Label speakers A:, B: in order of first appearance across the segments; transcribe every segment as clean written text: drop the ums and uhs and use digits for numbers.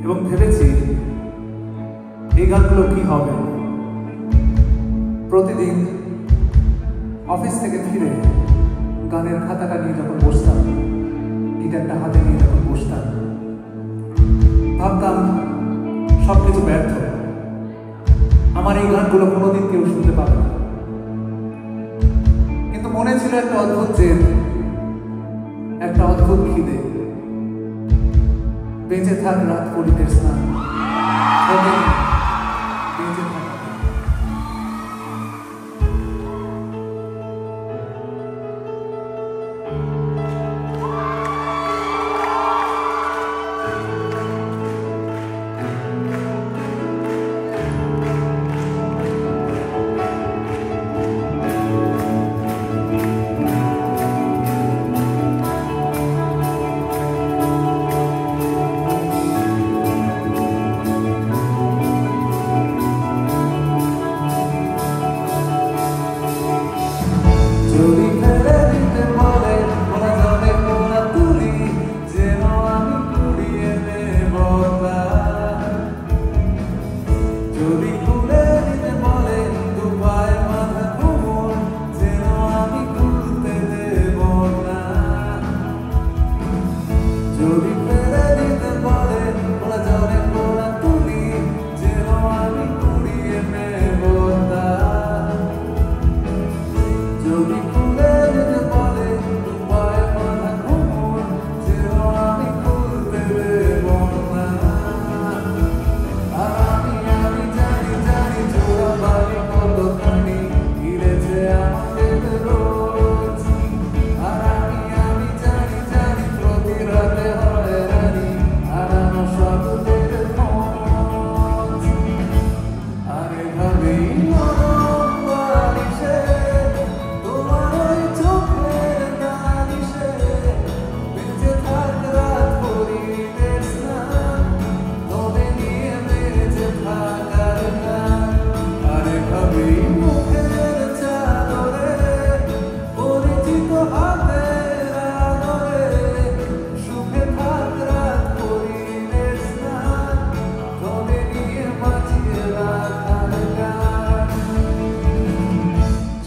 A: এবং ভেবেছি এই গানগুলো কি হবে। প্রতিদিন অফিস থেকে ফিরে গানের খাতাটা নিয়ে যখন বসতাম, গিটারটা হাতে নিয়ে যখন বসতাম, ভাবতাম সবকিছু ব্যর্থ, আমার এই গানগুলো কোনোদিন কেউ শুনতে পাবে না। কিন্তু মনে ছিল একটা অদ্ভুত জেদ, একটা অদ্ভুত খিদে। বেঁচে থাক রাত করিতে স্নান, বেঁচে থাক।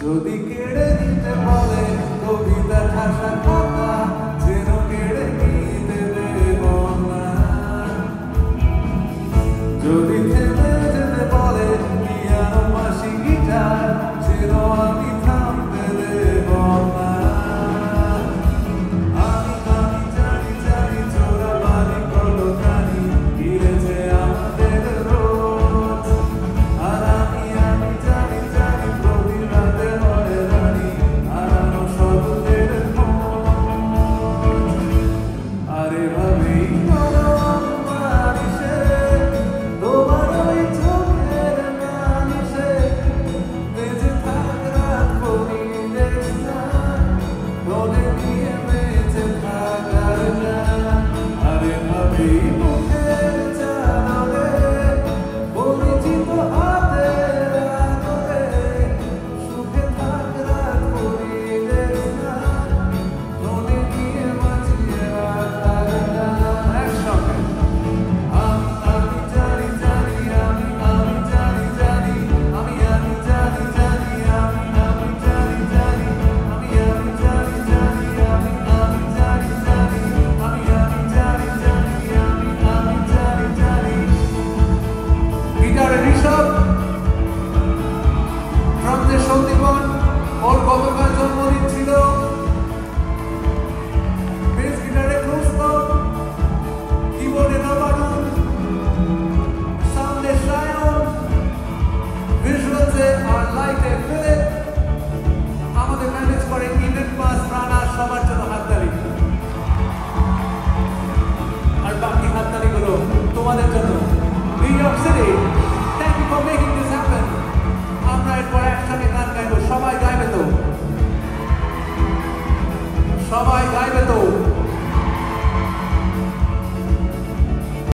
A: যদি কেড়ে নিতে বলে কবিতার ভাষা কথা, যেন কেড়ে নিতে দেব না। যদি থেমে যেতে বলে পিয়ানো বাঁশি গিটার, যেন আমি থামতে দেব না। আমি জানি জানি চোরা বাড়ি কলকানি গিরেছে আমাদের রোজ। আর আমি জানি জানি প্রবীর রাতে হয় রানী হারানো শব্দের খোঁজ। আর এভাবেই নরম বারিশে তোমার ওই চোখের নালিশে বেঁচে থাক রাত করিলে স্নান, তোলে নিয়ে বেঁচে থাকার গান। আর এভাবেই